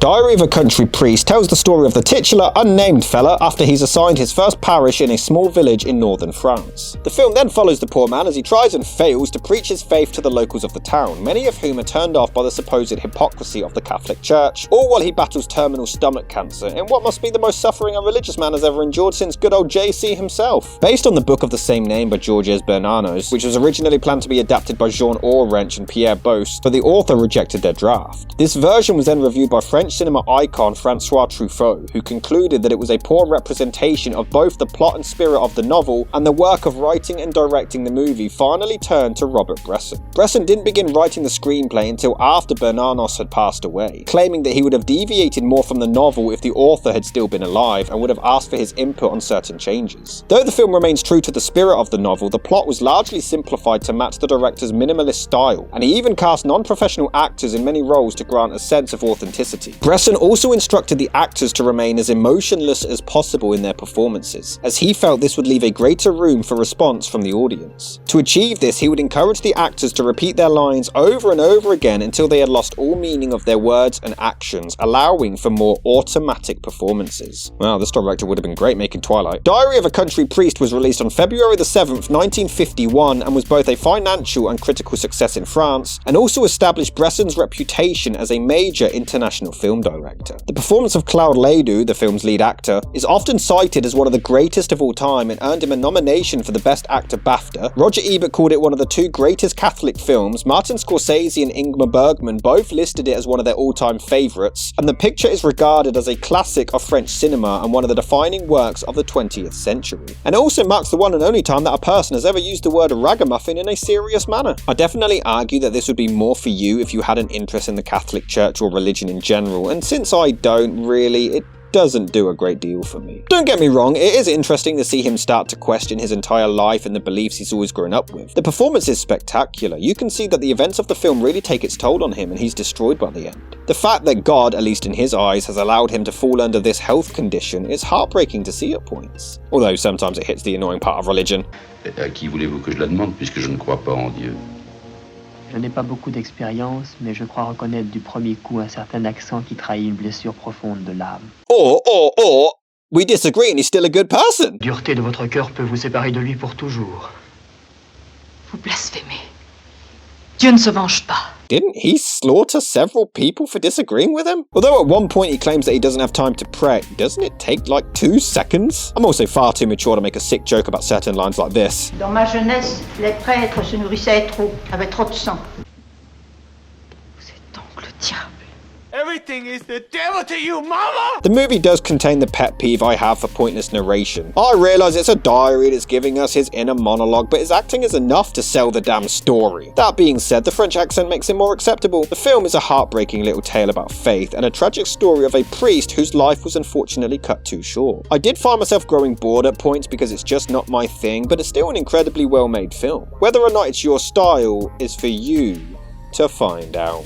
Diary of a Country Priest tells the story of the titular unnamed fella after he's assigned his first parish in a small village in northern France. The film then follows the poor man as he tries and fails to preach his faith to the locals of the town, many of whom are turned off by the supposed hypocrisy of the Catholic Church, all while he battles terminal stomach cancer in what must be the most suffering a religious man has ever endured since good old JC himself. Based on the book of the same name by Georges Bernanos, which was originally planned to be adapted by Jean Orench and Pierre Bost, but the author rejected their draft. This version was then reviewed by French cinema icon François Truffaut, who concluded that it was a poor representation of both the plot and spirit of the novel, and the work of writing and directing the movie finally turned to Robert Bresson. Bresson didn't begin writing the screenplay until after Bernanos had passed away, claiming that he would have deviated more from the novel if the author had still been alive and would have asked for his input on certain changes. Though the film remains true to the spirit of the novel, the plot was largely simplified to match the director's minimalist style, and he even cast non-professional actors in many roles to grant a sense of authenticity. Bresson also instructed the actors to remain as emotionless as possible in their performances, as he felt this would leave a greater room for response from the audience. To achieve this, he would encourage the actors to repeat their lines over and over again until they had lost all meaning of their words and actions, allowing for more automatic performances. Wow, this director would have been great making Twilight. Diary of a Country Priest was released on February the 7th, 1951, and was both a financial and critical success in France, and also established Bresson's reputation as a major international film director. The performance of Claude Ledoux, the film's lead actor, is often cited as one of the greatest of all time and earned him a nomination for the Best Actor BAFTA. Roger Ebert called it one of the two greatest Catholic films. Martin Scorsese and Ingmar Bergman both listed it as one of their all-time favourites, and the picture is regarded as a classic of French cinema and one of the defining works of the 20th century. And it also marks the one and only time that a person has ever used the word ragamuffin in a serious manner. I definitely argue that this would be more for you if you had an interest in the Catholic Church or religion in general, and since I don't really, it doesn't do a great deal for me. Don't get me wrong, it is interesting to see him start to question his entire life and the beliefs he's always grown up with. The performance is spectacular. You can see that the events of the film really take its toll on him and he's destroyed by the end. The fact that God, at least in his eyes, has allowed him to fall under this health condition is heartbreaking to see at points. Although sometimes it hits the annoying part of religion. À qui voulez-vous que je la demande puisque je ne crois pas en Dieu? Je n'ai pas beaucoup d'expérience, mais je crois reconnaître du premier coup un certain accent qui trahit une blessure profonde de l'âme. Or, we disagree and he's still a good person. La dureté de votre cœur peut vous séparer de lui pour toujours. Vous blasphémez. Dieu ne se venge pas. Didn't he slaughter several people for disagreeing with him? Although at one point he claims that he doesn't have time to pray, doesn't it take like 2 seconds? I'm also far too mature to make a sick joke about certain lines like this. Dans ma jeunesse, les prêtres se nourrissaient trop, avec trop de sang. Vous êtes donc le diable. Everything is the devil to you, mama! The movie does contain the pet peeve I have for pointless narration. I realise it's a diary that's giving us his inner monologue, but his acting is enough to sell the damn story. That being said, the French accent makes it more acceptable. The film is a heartbreaking little tale about faith and a tragic story of a priest whose life was unfortunately cut too short. I did find myself growing bored at points because it's just not my thing, but it's still an incredibly well made film. Whether or not it's your style is for you to find out.